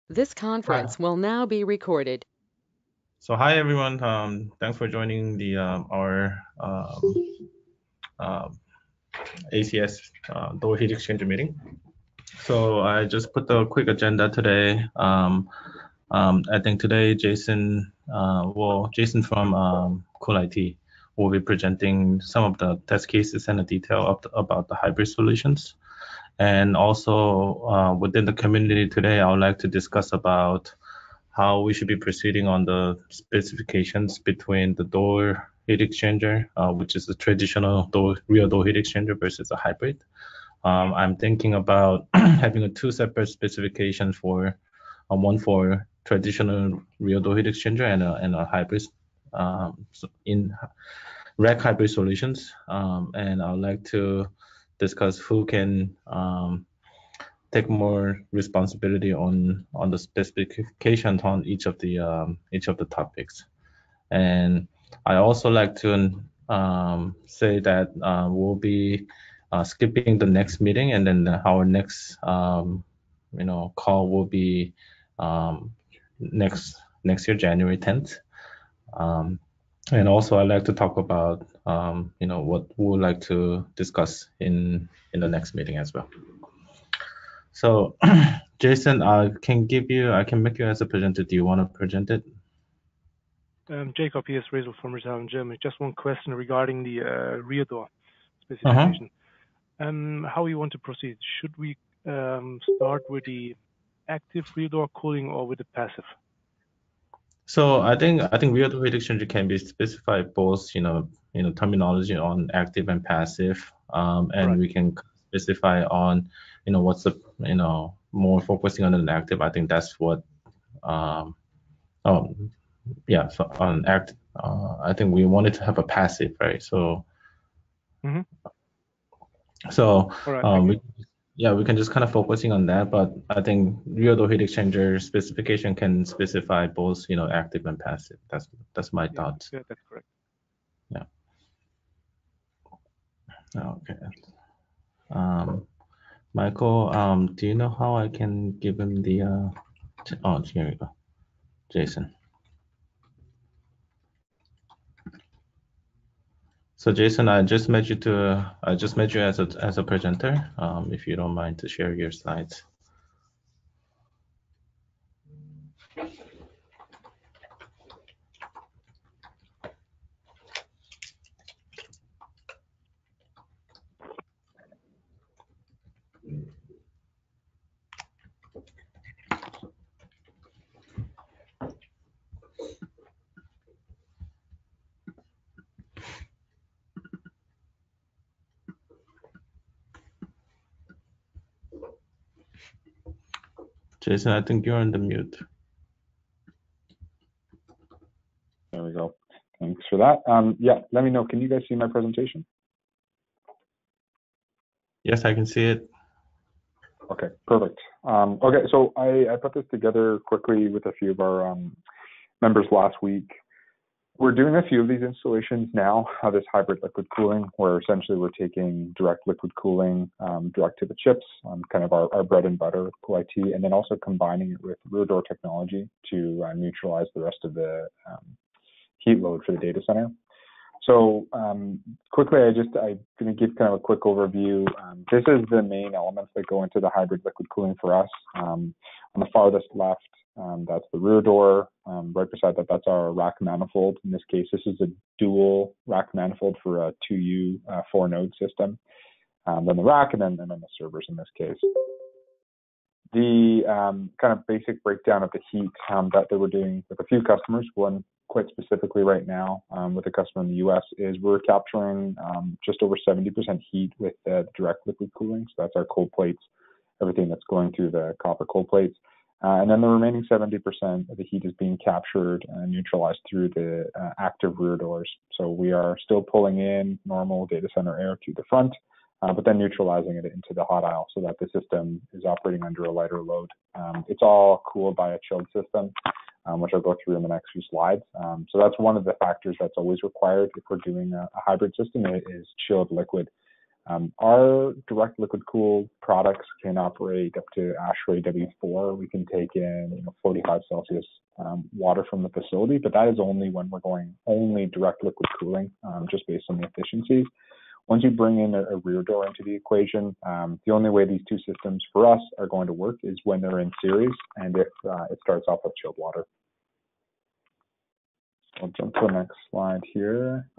This Hi. conference will now be recorded. So hi everyone. Thanks for joining the our uh, ACS door heat exchanger meeting. So I just put the quick agenda today. I think today Jason from Cool IT will be presenting some of the test cases and the detail about the hybrid solutions. And also within the community today, I would like to discuss about how we should be proceeding on the specifications between the door heat exchanger, which is a traditional real door heat exchanger versus a hybrid. I'm thinking about having a two separate specifications for one for traditional real door heat exchanger and a hybrid in rack hybrid solutions. And I would like to discuss who can take more responsibility on the specifications on each of the topics. And I also like to say that we'll be skipping the next meeting, and then our next call will be um, next year, January 10th. Um, and also, I'd like to talk about what we would like to discuss in the next meeting as well. So, Jason, I can make you as a presenter. Do you want to present it? Jacob, yes, Razel from Rizal, Germany. Just one question regarding the rear door Uh-huh. specification. How you want to proceed? Should we start with the active rear door cooling or with the passive? So I think real heat exchanger can be specified both, terminology on active and passive, and Right. we can specify on, what's the, more focusing on an active. I think that's what, um, oh, yeah. So on I think we wanted to have a passive, right? So Mm-hmm. so All right. Thank you. we can just kind of focusing on that, but I think real heat exchanger specification can specify both, active and passive. That's my Yeah, thoughts. yeah, that's correct. Yeah. Okay. Um, Michael, do you know how I can give him the oh, here we go. Jason. So Jason, I just met you as a presenter. If you don't mind to share your slides. Jason, I think you're on the mute. There we go. Thanks for that. Yeah, let me know. Can you guys see my presentation? Yes, I can see it. Okay, perfect. Okay, so I put this together quickly with a few of our members last week. We're doing a few of these installations now, this hybrid liquid cooling, where essentially we're taking direct liquid cooling direct to the chips, kind of our bread and butter with Cool IT, and then also combining it with rear door technology to neutralize the rest of the heat load for the data center. So quickly, I'm going to give kind of a quick overview. This is the main elements that go into the hybrid liquid cooling for us. On the farthest left, that's the rear door. Right beside that, that's our rack manifold. In this case, this is a dual rack manifold for a 2U 4-node system. Then the rack, and then the servers in this case. The kind of basic breakdown of the heat that we're doing with a few customers, one quite specifically right now with a customer in the US, is we're capturing just over 70% heat with direct liquid cooling. So that's our cold plates, everything that's going through the copper cold plates. And then the remaining 70% of the heat is being captured and neutralized through the active rear doors. So we are still pulling in normal data center air to the front, but then neutralizing it into the hot aisle so that the system is operating under a lighter load. It's all cooled by a chilled system, which I'll go through in the next few slides. So that's one of the factors that's always required if we're doing a hybrid system is chilled liquid. Our direct liquid cooled products can operate up to ASHRAE W4. We can take in 45 Celsius water from the facility, but that is only when we're going only direct liquid cooling, just based on the efficiencies. Once you bring in a rear door into the equation, the only way these two systems for us are going to work is when they're in series and if it starts off with chilled water. I'll jump to the next slide here.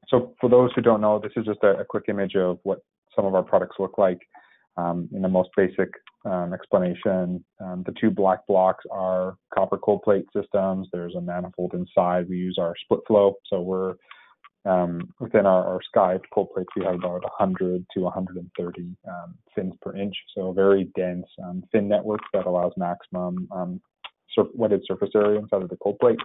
So for those who don't know, this is just a quick image of what some of our products look like. In the most basic explanation, the two black blocks are copper cold plate systems. There's a manifold inside. We use our split flow. So we're within our Sky cold plates, we have about 100 to 130 fins per inch. So a very dense fin network that allows maximum wetted surface area inside of the cold plate.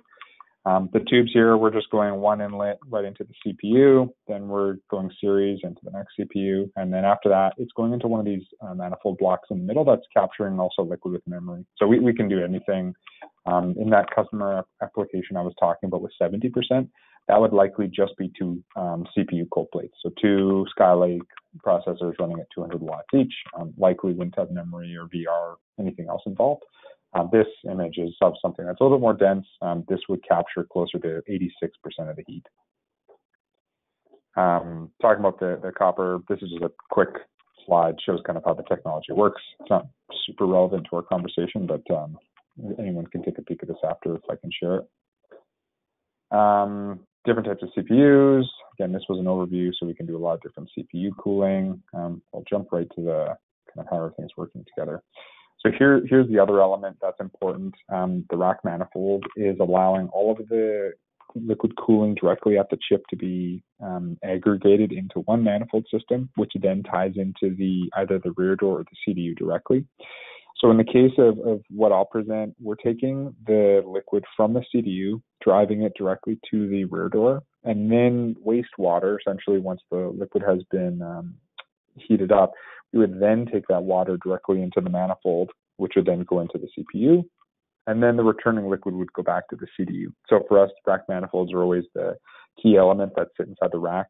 The tubes here, we're just going one inlet right into the CPU, then we're going series into the next CPU, and then after that, it's going into one of these manifold blocks in the middle that's capturing also liquid with memory. So we can do anything. In that customer application I was talking about with 70%, that would likely just be two CPU cold plates. So two Skylake processors running at 200 watts each, likely wouldn't have memory or VR, anything else involved. This image is of something that's a little bit more dense. This would capture closer to 86% of the heat. Talking about the copper, this is just a quick slide, shows kind of how the technology works. It's not super relevant to our conversation, but anyone can take a peek at this after if I can share it. Different types of CPUs. Again, this was an overview, so we can do a lot of different CPU cooling. I'll jump right to the kind of how everything's working together. So here's the other element that's important. The rack manifold is allowing all of the liquid cooling directly at the chip to be aggregated into one manifold system, which then ties into either the rear door or the CDU directly. So in the case of what I'll present, we're taking the liquid from the CDU, driving it directly to the rear door, and then wastewater, essentially once the liquid has been heated up, we would then take that water directly into the manifold, which would then go into the CPU, and then the returning liquid would go back to the CDU. So for us, rack manifolds are always the key element that sit inside the rack.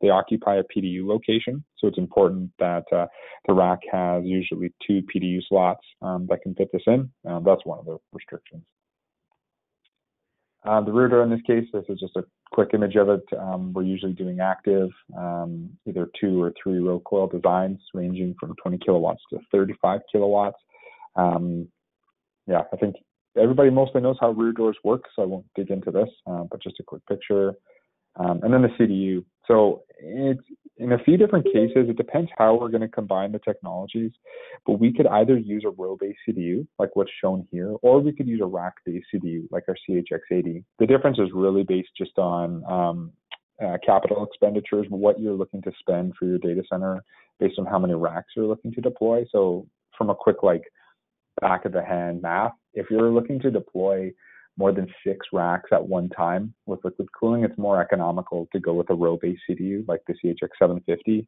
They occupy a PDU location, so it's important that the rack has usually two PDU slots that can fit this in. That's one of the restrictions. The rear door in this case, this is just a quick image of it. We're usually doing active, either 2 or 3 row coil designs ranging from 20 kilowatts to 35 kilowatts. Yeah, I think everybody mostly knows how rear doors work, so I won't dig into this, but just a quick picture. And then the CDU. So it's in a few different cases, it depends how we're going to combine the technologies, but we could either use a row-based CDU, like what's shown here, or we could use a rack-based CDU, like our CHX80. The difference is really based just on capital expenditures, what you're looking to spend for your data center based on how many racks you're looking to deploy. So from a quick, like, back of the hand math, if you're looking to deploy more than 6 racks at one time with liquid cooling, it's more economical to go with a row-based CDU like the CHX750.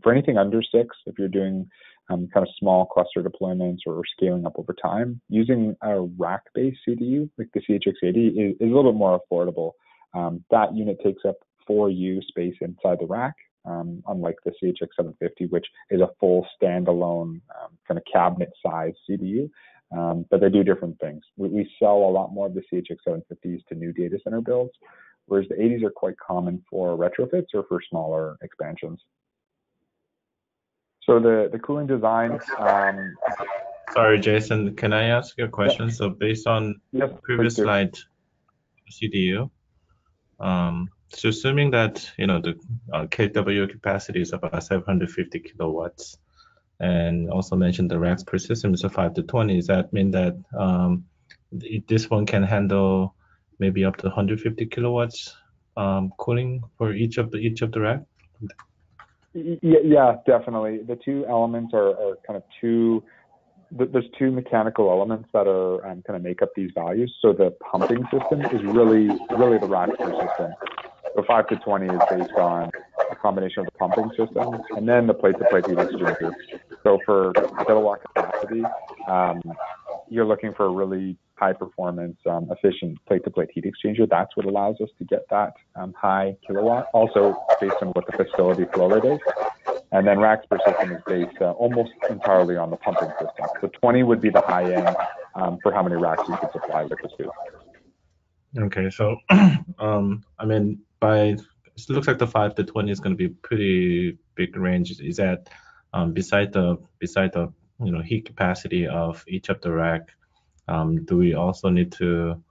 For anything under 6, if you're doing kind of small cluster deployments or scaling up over time, using a rack-based CDU like the CHX80 is a little bit more affordable. That unit takes up 4U space inside the rack, unlike the CHX750, which is a full standalone kind of cabinet-sized CDU. But they do different things. We sell a lot more of the CHX750s to new data center builds, whereas the 80s are quite common for retrofits or for smaller expansions. So the cooling design. Sorry, Jason, can I ask you a question? Yeah. So based on previous slide CDU, so assuming that the kW capacity is about 750 kilowatts, and also mentioned the racks per system is a 5 to 20. Does that mean that this one can handle maybe up to 150 kilowatts cooling for each of the rack? Yeah, definitely. The two elements are kind of there's two mechanical elements that are kind of make up these values. So the pumping system is really the rack per system. So 5 to 20 is based on a combination of the pumping system and then the plate-to-plate heat exchanger. So for kilowatt capacity, you're looking for a really high performance, efficient plate-to-plate heat exchanger. That's what allows us to get that high kilowatt, also based on what the facility flow rate is. And then racks per system is based almost entirely on the pumping system. So 20 would be the high end for how many racks you could supply liquids to. Okay, so I mean, it looks like the 5 to 20 is going to be pretty big range. Is that beside the heat capacity of each of the rack? Do we also need to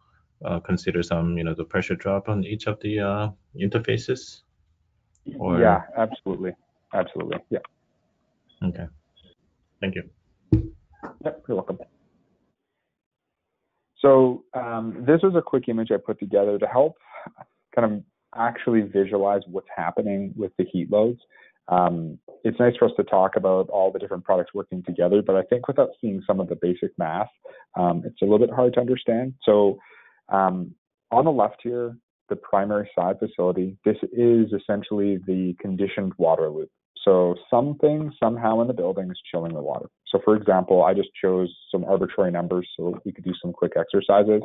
consider some the pressure drop on each of the interfaces? Or... Yeah, absolutely, yeah. Okay, thank you. Yep, you're welcome. So this was a quick image I put together to help kind of actually visualize what's happening with the heat loads. It's nice for us to talk about all the different products working together, but I think without seeing some of the basic math, it's a little bit hard to understand. So on the left here, the primary side facility, this is essentially the conditioned water loop. So something somehow in the building is chilling the water. So for example, I just chose some arbitrary numbers so we could do some quick exercises.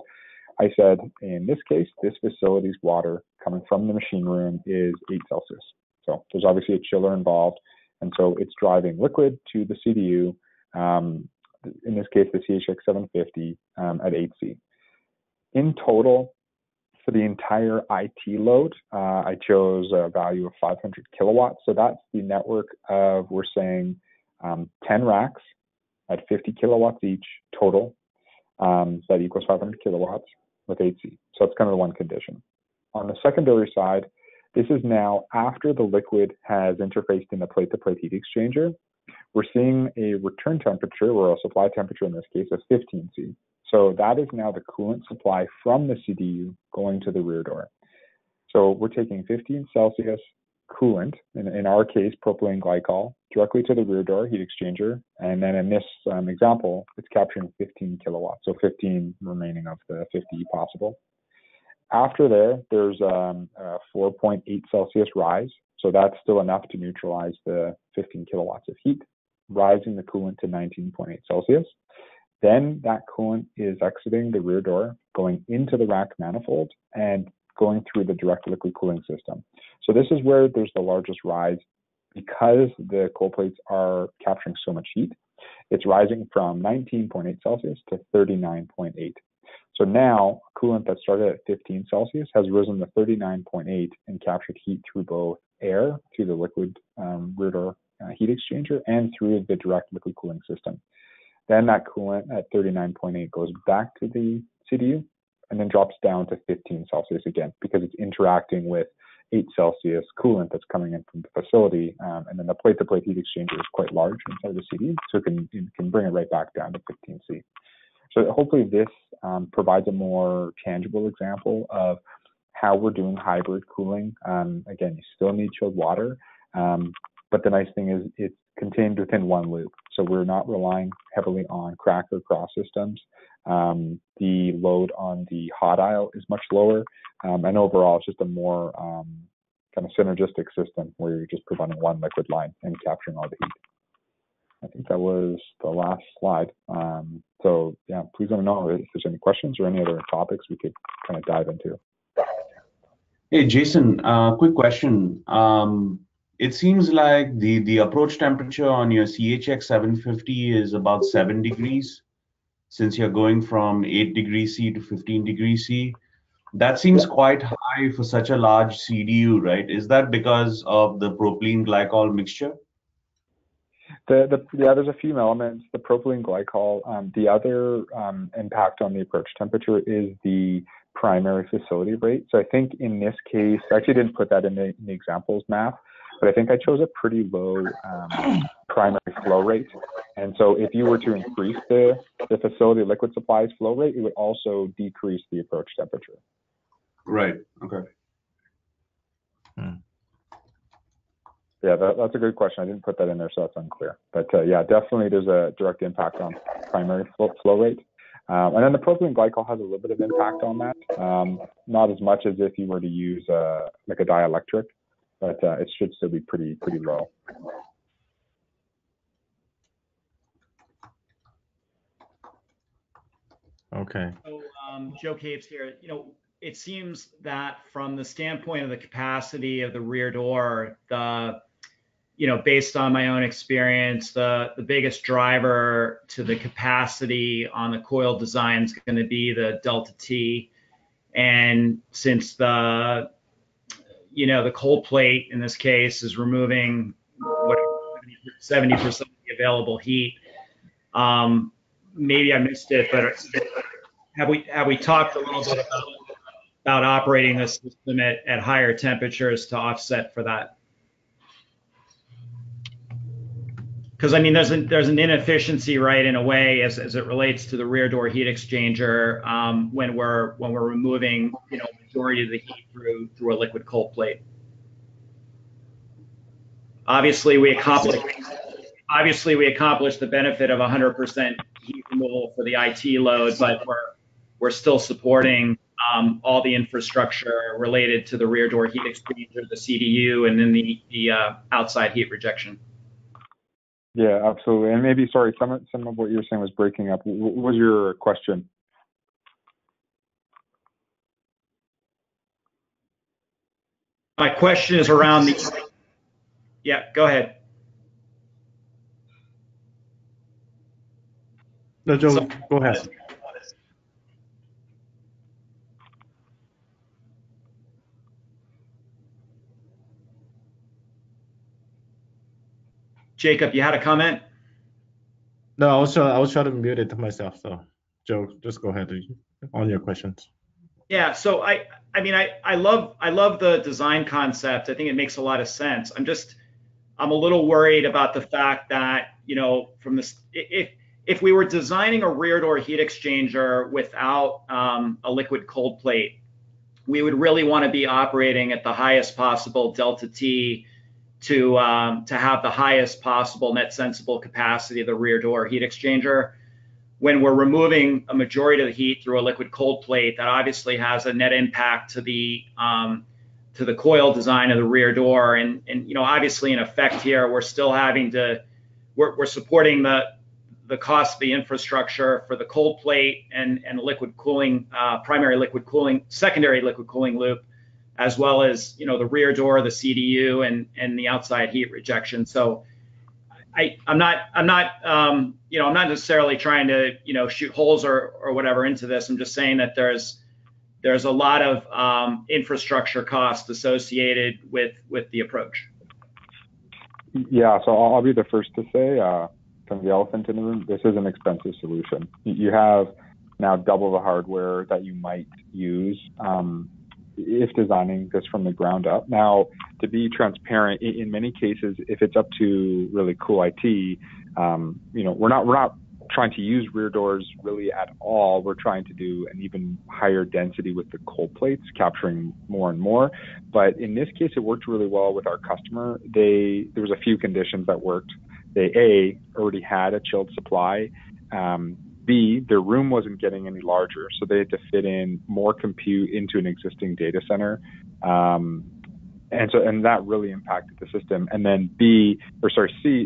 I said, in this case, this facility's water coming from the machine room is 8 Celsius. So there's obviously a chiller involved. And so it's driving liquid to the CDU, in this case, the CHX 750 at 8C. In total, for the entire IT load, I chose a value of 500 kilowatts. So that's the network of, we're saying, 10 racks at 50 kilowatts each total. That equals 500 kilowatts with 8C. So that's kind of the one condition. On the secondary side, this is now after the liquid has interfaced in the plate-to-plate heat exchanger. We're seeing a return temperature, or a supply temperature in this case, of 15C. So that is now the coolant supply from the CDU going to the rear door. So we're taking 15 Celsius coolant, in our case, propylene glycol, directly to the rear door heat exchanger. And then in this example, it's capturing 15 kilowatts, so 15 remaining of the 50 possible. After there's a 4.8 Celsius rise. So that's still enough to neutralize the 15 kilowatts of heat, rising the coolant to 19.8 Celsius. Then that coolant is exiting the rear door, going into the rack manifold, and going through the direct liquid cooling system. So this is where there's the largest rise because the cold plates are capturing so much heat. It's rising from 19.8 Celsius to 39.8. So now coolant that started at 15 Celsius has risen to 39.8 and captured heat through both air, through the liquid rear door heat exchanger, and through the direct liquid cooling system. Then that coolant at 39.8 goes back to the CDU and then drops down to 15 Celsius again because it's interacting with 8 Celsius coolant that's coming in from the facility. And then the plate-to-plate heat exchanger is quite large inside the CDU, so it can bring it right back down to 15C. So hopefully this provides a more tangible example of how we're doing hybrid cooling. Again, you still need chilled water, but the nice thing is it's contained within one loop. So we're not relying heavily on cracker cross systems. The load on the hot aisle is much lower. And overall, it's just a more kind of synergistic system where you're just providing one liquid line and capturing all the heat. I think that was the last slide. So yeah, please let me know if there's any questions or any other topics we could kind of dive into. Hey, Jason, quick question. It seems like the approach temperature on your CHX 750 is about 7 degrees, since you're going from 8 degrees C to 15 degrees C. That seems quite high for such a large CDU, right? Is that because of the propylene glycol mixture? Yeah, there's a few elements. The propylene glycol. The other impact on the approach temperature is the primary facility rate. So I think in this case, I actually didn't put that in the examples map, but I think I chose a pretty low primary flow rate. And so if you were to increase the facility liquid supplies flow rate, it would also decrease the approach temperature. Right. Okay. Yeah, that's a good question. I didn't put that in there, so that's unclear. But yeah, definitely there's a direct impact on primary flow rate. And then the propylene glycol has a little bit of impact on that. Not as much as if you were to use like a dielectric, but it should still be pretty low. Okay. So, Joe Capes here. It seems that from the standpoint of the capacity of the rear door, based on my own experience, the biggest driver to the capacity on the coil design is going to be the delta T. And since the cold plate in this case is removing 70% of the available heat, maybe I missed it, but have we talked a little bit about operating the system at higher temperatures to offset for that? Because I mean, there's an inefficiency, right, in a way, as it relates to the rear door heat exchanger when we're removing majority of the heat through a liquid cold plate. Obviously, we accomplished the benefit of 100% heat removal for the IT load, but we're still supporting all the infrastructure related to the rear door heat exchanger, the CDU, and then the outside heat rejection. Yeah, absolutely. And maybe, sorry, some of what you were saying was breaking up. What was your question? My question is around the. Yeah, go ahead. No, Joe, go ahead. Jacob, you had a comment? No, I was trying to mute it to myself. So, Joe, just go ahead on your questions. Yeah. So I mean, I love the design concept. I think it makes a lot of sense. I'm a little worried about the fact that from this, if we were designing a rear door heat exchanger without a liquid cold plate, we would really want to be operating at the highest possible delta T to have the highest possible net sensible capacity of the rear door heat exchanger. When we're removing a majority of the heat through a liquid cold plate, that obviously has a net impact to the coil design of the rear door. And obviously in effect here, we're still having to, we're supporting the cost of the infrastructure for the cold plate and liquid cooling, primary liquid cooling, secondary liquid cooling loop, as well as the rear door, the CDU, and the outside heat rejection. So I'm not necessarily trying to shoot holes or whatever into this. I'm just saying that there's a lot of infrastructure costs associated with the approach. Yeah, so I'll be the first to say, kind of the elephant in the room, this is an expensive solution. You have now double the hardware that you might use if designing this from the ground up. Now, to be transparent, in many cases, if it's up to really cool IT, we're not trying to use rear doors really at all. We're trying to do an even higher density with the cold plates, capturing more and more. But in this case, it worked really well with our customer. There was a few conditions that worked. They already had a chilled supply. B, their room wasn't getting any larger, so they had to fit in more compute into an existing data center. And that really impacted the system. And then C,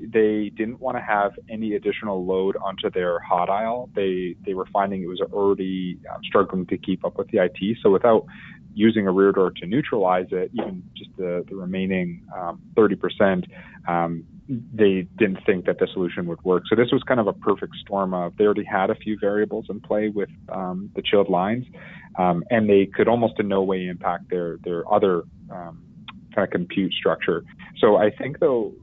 they didn't want to have any additional load onto their hot aisle. They were finding it was already struggling to keep up with the IT. So without using a rear door to neutralize it, even just the remaining 30%, they didn't think that the solution would work. So this was kind of a perfect storm of, they already had a few variables in play with the chilled lines, and they could almost in no way impact their other kind of compute structure. So I think, though,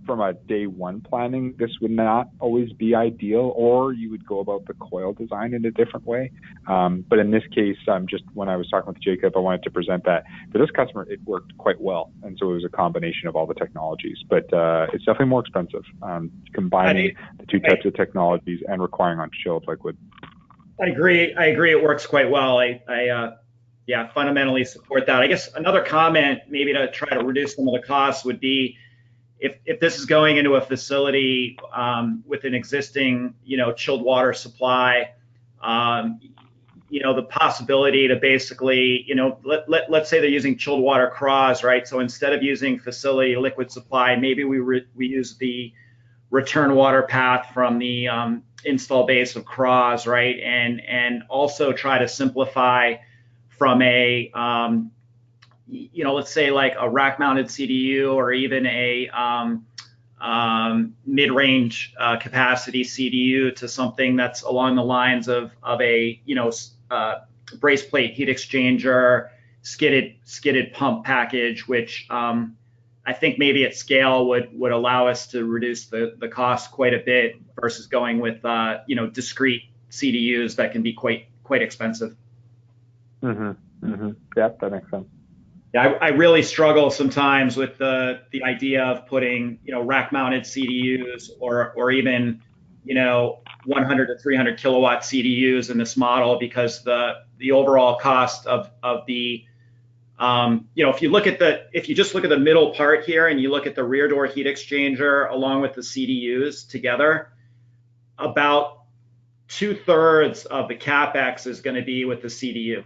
from a day one planning, this would not always be ideal, or you would go about the coil design in a different way. But in this case, just when I was talking with Jacob, I wanted to present that for this customer, it worked quite well. And so it was a combination of all the technologies, but it's definitely more expensive, combining the two types of technologies and requiring on chilled liquid. I agree. It works quite well. I fundamentally support that. I guess another comment, maybe to try to reduce some of the costs, would be if this is going into a facility with an existing, chilled water supply, the possibility to basically, let's say they're using chilled water craws, right? So instead of using facility liquid supply, maybe we use the return water path from the install base of CRAWs, right? And also try to simplify from a, let's say like a rack mounted CDU or even a mid-range capacity CDU to something that's along the lines of a, brace plate heat exchanger, skidded pump package, which I think maybe at scale would allow us to reduce the cost quite a bit versus going with discrete CDUs that can be quite expensive. Yeah, that makes sense. Yeah, I really struggle sometimes with the idea of putting rack mounted CDUs or even 100 to 300 kilowatt CDUs in this model, because the overall cost of the if you just look at the middle part here and you look at the rear door heat exchanger along with the CDUs together, about 2/3 of the CapEx is going to be with the CDU.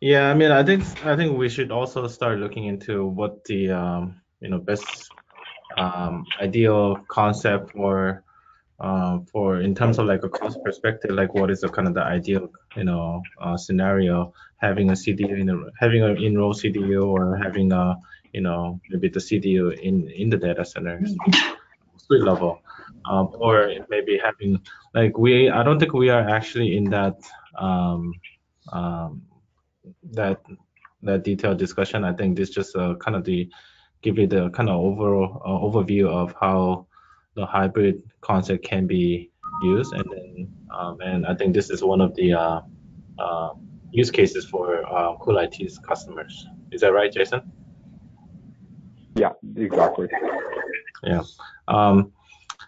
Yeah, I mean, I think we should also start looking into what the best ideal concept for in terms of like a cost perspective, like what is the kind of the ideal scenario, having a CDU having an in-row CDU, or having a maybe the CDU in the data center suite level, or maybe having like I don't think we are actually in that that detailed discussion. I think this just kind of give you the kind of overall overview of how the hybrid concept can be used, and then and I think this is one of the use cases for CoolIT's customers. Is that right, Jason? Yeah, exactly. Yeah.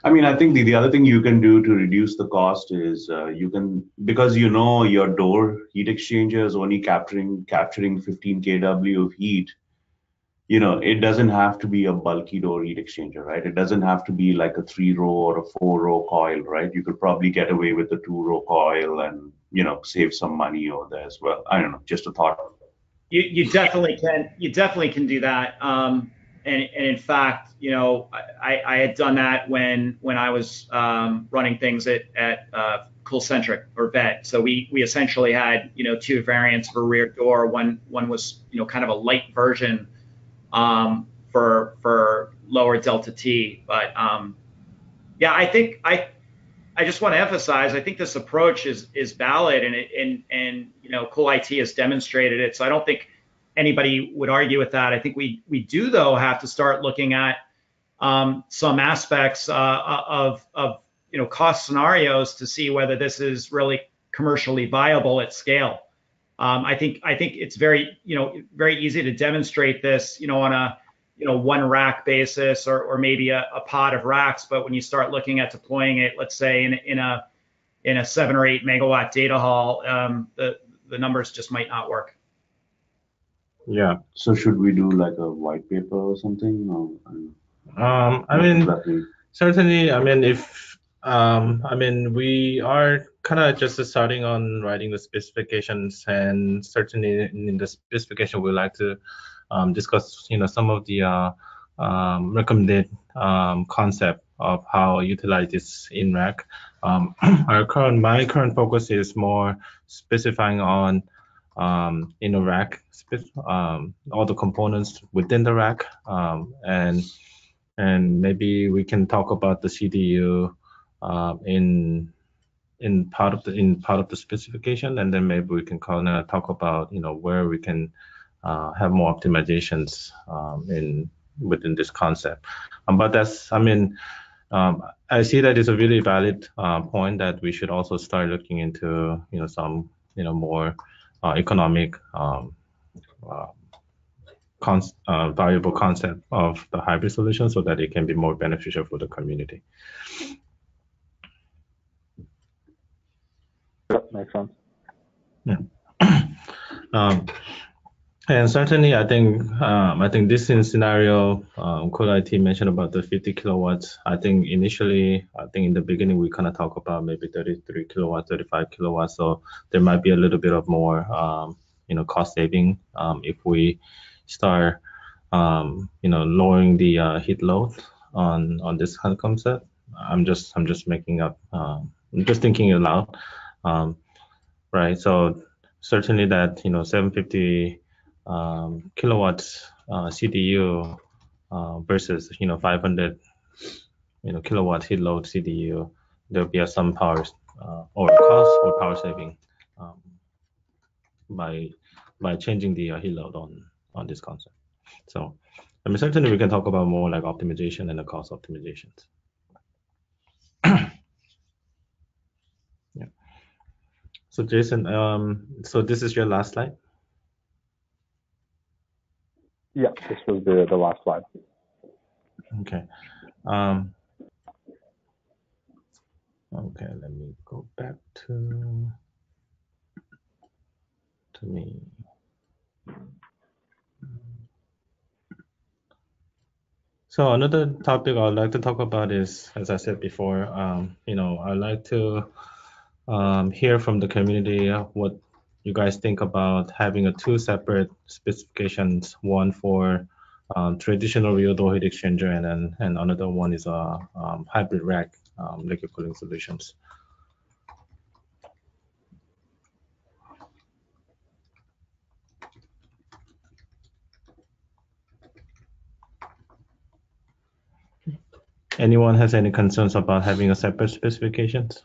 I mean, I think the other thing you can do to reduce the cost is you can, because your door heat exchanger is only capturing 15 kW of heat. It doesn't have to be a bulky door heat exchanger, right? It doesn't have to be like a 3-row or a 4-row coil, right? You could probably get away with a 2-row coil and save some money over there as well. I don't know, just a thought. You definitely can. You definitely can do that. And in fact, I had done that when I was running things at CoolCentric or VET. So we essentially had 2 variants for rear door. One was kind of a light version for lower delta T. But yeah, I think I just want to emphasize, I think this approach is valid, and CoolIT has demonstrated it. So I don't think anybody would argue with that. I think we do, though, have to start looking at some aspects of cost scenarios to see whether this is really commercially viable at scale. I think it's very easy to demonstrate this on a one rack basis or maybe a pod of racks, but when you start looking at deploying it, let's say in a 7 or 8 megawatt data hall, the numbers just might not work. Yeah. So should we do like a white paper or something? I mean, certainly. I mean, if we are kind of just starting on writing the specifications, and certainly in the specification, we'd like to discuss, some of the recommended concept of how utilize this in rack. My current focus is more specifying on in a rack, all the components within the rack, and maybe we can talk about the CDU in part of the specification, and then maybe we can kind of talk about where we can have more optimizations within this concept. But that's, I see that it's a really valid point that we should also start looking into some more economic valuable concept of the hybrid solution, so that it can be more beneficial for the community. Yep, makes sense. Yeah. And certainly, I think this scenario, CoolIT mentioned about the 50 kilowatts. I think initially, in the beginning, we kind of talk about maybe 33 kilowatts, 35 kilowatts. So there might be a little bit of more cost saving if we start lowering the heat load on this kind of concept. I'm just making up. I'm just thinking it loud, right? So certainly that 750 kilowatts CDU versus 500 kilowatt heat load CDU, there'll be some power or cost or power saving um, by changing the heat load on this concept. So I mean, certainly we can talk about more like optimization and the cost optimizations. Yeah. So Jason, so this is your last slide? Yeah, this was the last slide. Okay. Okay, let me go back to me. So another topic I'd like to talk about is, as I said before, I'd like to hear from the community what you guys think about having two separate specifications, one for traditional real door heat exchanger, and another one is a hybrid rack liquid cooling solutions. Anyone has any concerns about having a separate specifications?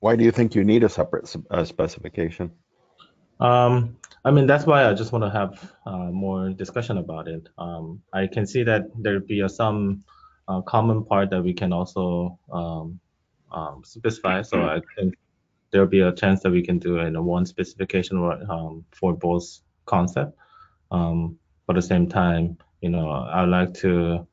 Why do you think you need a separate specification? I mean, that's why I just want to have more discussion about it. I can see that there'd be some common part that we can also specify. So I think there'll be a chance that we can do one specification for both concept. But at the same time, I'd like to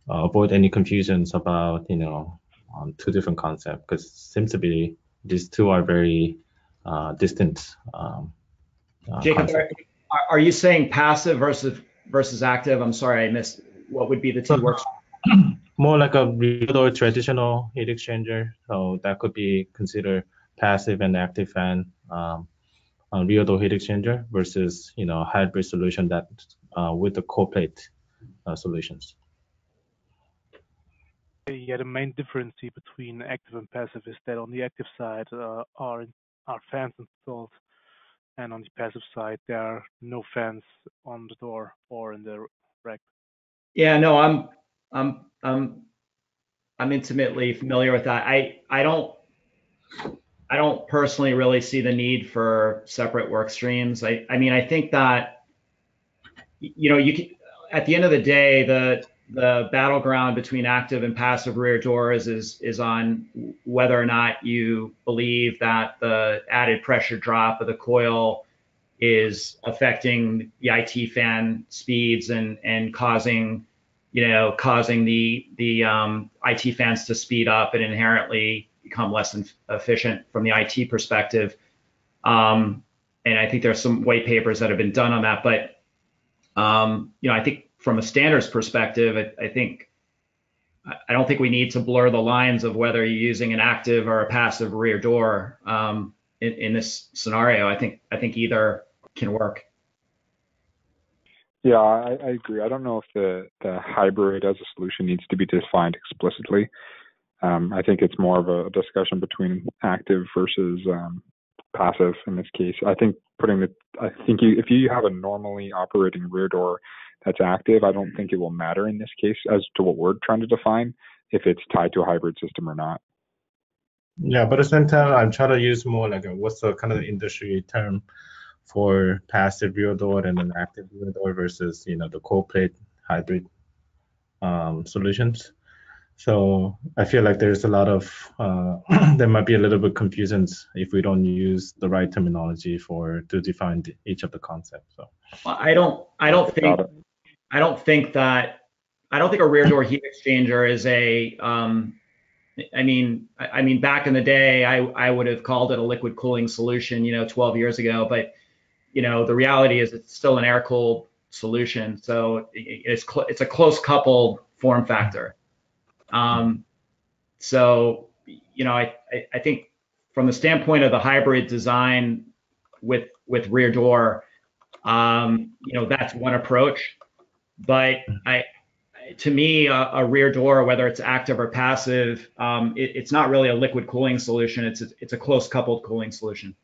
avoid any confusions about two different concepts, because it seems to be these two are very distant. Jacob, are you saying passive versus active? I'm sorry, I missed. What would be the two works? More like a real or traditional heat exchanger, so that could be considered passive and active fan real door heat exchanger versus hybrid solution that with the cold plate solutions. Yeah, the main difference between active and passive is that on the active side are fans installed, and on the passive side there are no fans on the door or in the rack. Yeah, no, I'm intimately familiar with that. I don't personally really see the need for separate work streams. I mean, I think that you can, at the end of the day, the battleground between active and passive rear doors is on whether or not you believe that the added pressure drop of the coil is affecting the IT fan speeds and causing the IT fans to speed up and inherently become less efficient from the IT perspective. And I think there's some white papers that have been done on that, but I think from a standards perspective, I don't think we need to blur the lines of whether you're using an active or a passive rear door in this scenario. I think either can work. Yeah, I agree. I don't know if the hybrid as a solution needs to be defined explicitly. I think it's more of a discussion between active versus passive in this case. I think if you have a normally operating rear door that's active, I don't think it will matter in this case as to what we're trying to define, if it's tied to a hybrid system or not. Yeah, but at the same time, I'm trying to use more like what's the kind of industry term for passive rear door and an active rear door versus the cold plate hybrid solutions. So I feel like there's a lot of there might be a little bit confusions if we don't use the right terminology to define each of the concepts. So I don't think a rear door heat exchanger is a I mean back in the day I would have called it a liquid cooling solution 12 years ago, but the reality is it's still an air cooled solution, so it's a close coupled form factor. So I think from the standpoint of the hybrid design with rear door, that's one approach. But to me, a rear door, whether it's active or passive, it's not really a liquid cooling solution. It's a close coupled cooling solution.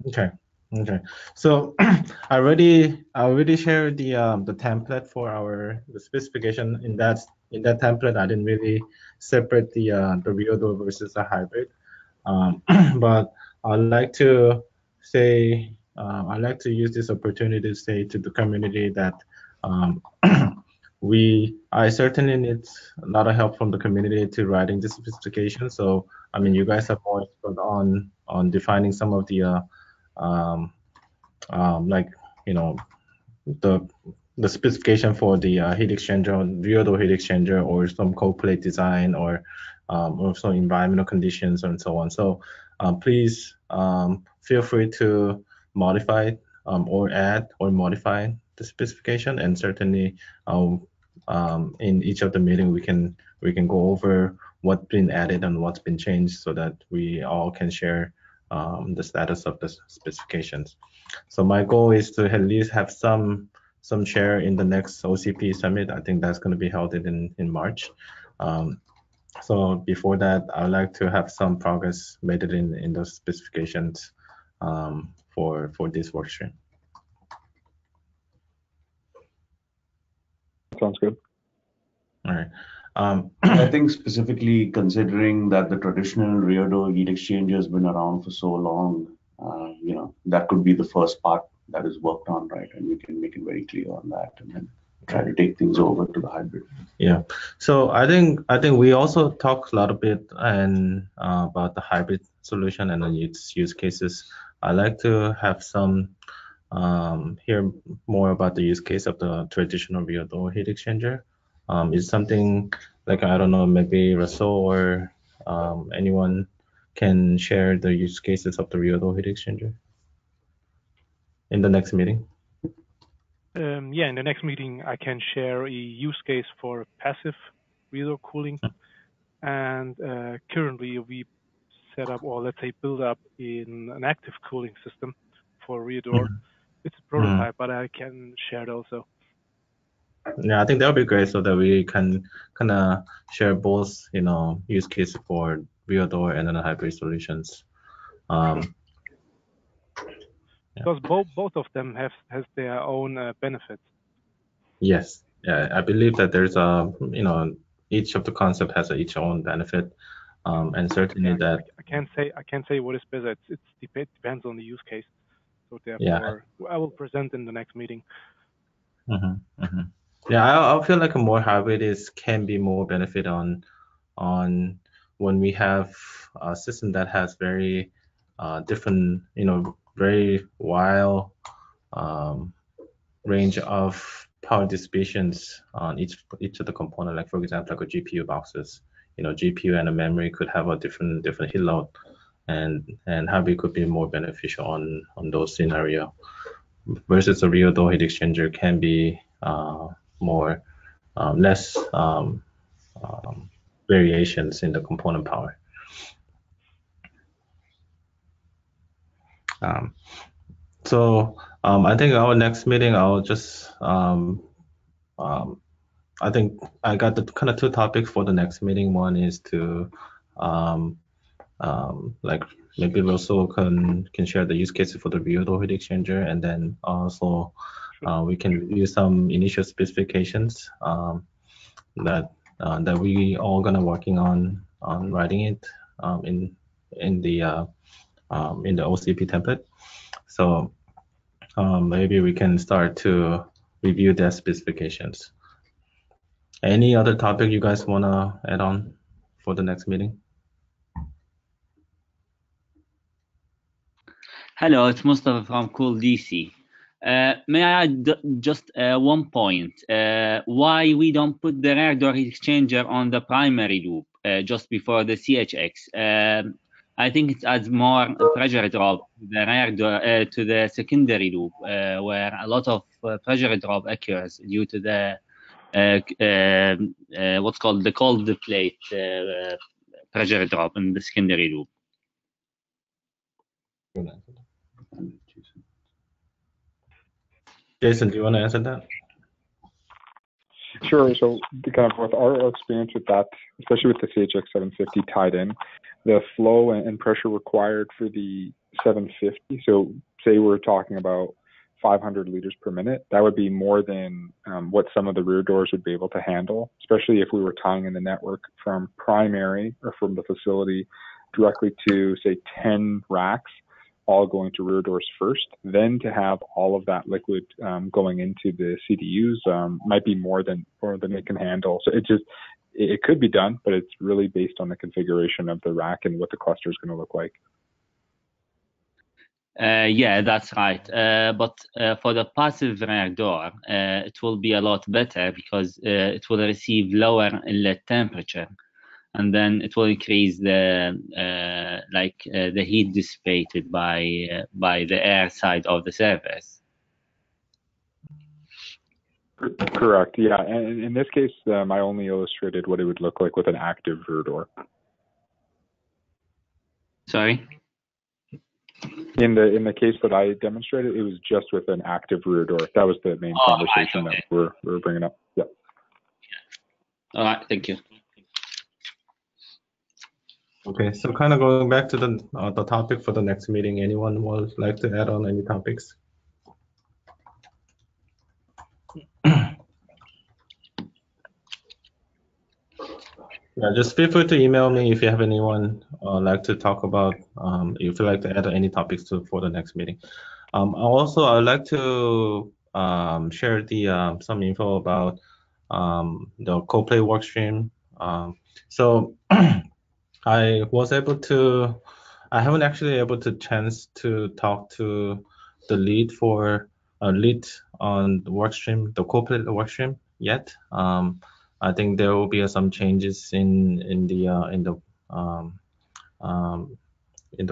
Okay. Okay. So I already shared the template for the specification. In that template, I didn't really separate the rear door versus a hybrid. But I'd like to say I'd like to use this opportunity to say to the community that I certainly need a lot of help from the community to writing this specification. So I mean, you guys are more expert on defining some of the like the specification for the heat exchanger, rear door heat exchanger, or some cold plate design, or some environmental conditions and so on. So please feel free to modify or add or modify the specification, and certainly in each of the meeting we can go over what's been added and what's been changed, so that we all can share the status of the specifications. So my goal is to at least have some share in the next OCP summit. I think that's going to be held in March. So before that, I would like to have some progress made in those specifications for this workstream. Sounds good. All right. I think specifically considering that the traditional rear door heat exchanger has been around for so long, that could be the first part that is worked on, right? And we can make it very clear on that, and then try to take things over to the hybrid. Yeah. So I think we also talked a lot bit about the hybrid solution and then its use cases. I like to have some hear more about the use case of the traditional rear door heat exchanger. Is something like, I don't know, maybe Russell or anyone can share the use cases of the rear door heat exchanger in the next meeting? Yeah, in the next meeting, I can share a use case for passive rear door cooling. And currently, we set up, or let's say build up in an active cooling system for rear door. It's a prototype, but I can share it also. Yeah, I think that would be great, so that we can kind of share both, use cases for rear door and then the hybrid solutions. Because both of them has their own benefits. Yes, yeah, I believe that there's each of the concept has its own benefit, and certainly that I can't say what is better. It depends on the use case. So therefore, I will present in the next meeting. Yeah, I feel like a more hybrid can be more benefit on when we have a system that has very different, very wide range of power distributions on each of the component. Like, for example, like a GPU boxes, GPU and a memory could have a different heat load, and hybrid could be more beneficial on those scenario, versus a rear door heat exchanger can be more less variations in the component power. So I think our next meeting, I'll just I think I got the kind of two topics for the next meeting. One is to like maybe Russell can share the use cases for the rear door heat exchanger, and then also we can review some initial specifications that we all gonna working on writing it in the OCP template. So maybe we can start to review their specifications. Any other topic you guys wanna add on for the next meeting? Hello, it's Mustafa from Cool DC. May I add just one point? Why we don't put the rear door heat exchanger on the primary loop just before the CHX? I think it adds more pressure drop to the rear door, to the secondary loop, where a lot of pressure drop occurs due to the what's called the cold plate pressure drop in the secondary loop. Jason, do you want to answer that? Sure. So kind of with our experience with that, especially with the CHX 750 tied in, the flow and pressure required for the 750, so say we're talking about 500 liters per minute, that would be more than what some of the rear doors would be able to handle, especially if we were tying in the network from primary or from the facility directly to, say, 10 racks, all going to rear doors first. Then to have all of that liquid going into the CDUs might be more than it can handle. So it could be done, but it's really based on the configuration of the rack and what the cluster is going to look like. Yeah, that's right. But for the passive rear door, it will be a lot better because it will receive lower inlet temperature, and then it will increase the the heat dissipated by the air side of the surface. Correct. Yeah, and in this case, I only illustrated what it would look like with an active rear door. Sorry. In the case that I demonstrated, it was just with an active rear door. That was the main conversation right, okay. that we're bringing up. Yeah. All right. Thank you. Okay, so kind of going back to the topic for the next meeting. Anyone would like to add on any topics? Yeah, just feel free to email me if you have anyone like to talk about. If you'd like to add any topics for the next meeting. Also, I'd like to share the some info about the co-play workstream. So I haven't actually able to chance to talk to the lead on the workstream, the co-play workstream yet. I think there will be some changes in the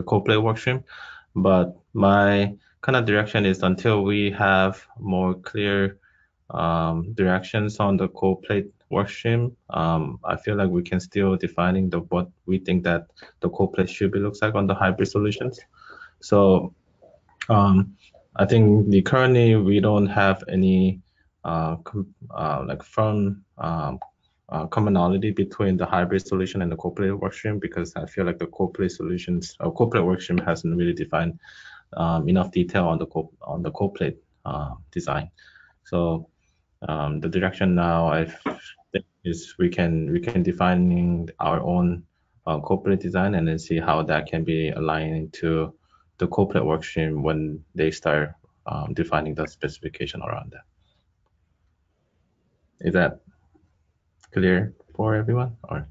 co-play workstream, but my kind of direction is until we have more clear directions on the co-play workstream, I feel like we can still defining what we think that the co-play should be looks like on the hybrid solutions. So I think currently we don't have any firm commonality between the hybrid solution and the co-play workstream, because I feel like the co-play solutions or co-play workstream hasn't really defined enough detail on the co-play design. So the direction now I think is we can define our own co-play design and then see how that can be aligned to the co-play workstream when they start defining the specification around that. Is that clear for everyone? Or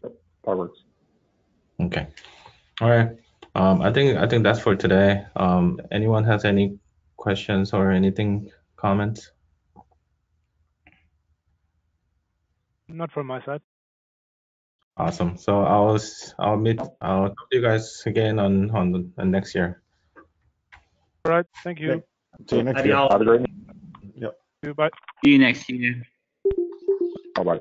That works. okay, all right. I think that's for today. Anyone has any questions or anything, comments? Not from my side. Awesome. So I'll talk to you guys again on the next year. All right. Thank you. Okay. See you next Happy year. holidays. Have a great night. Yep. Bye. See you next year. Bye-bye.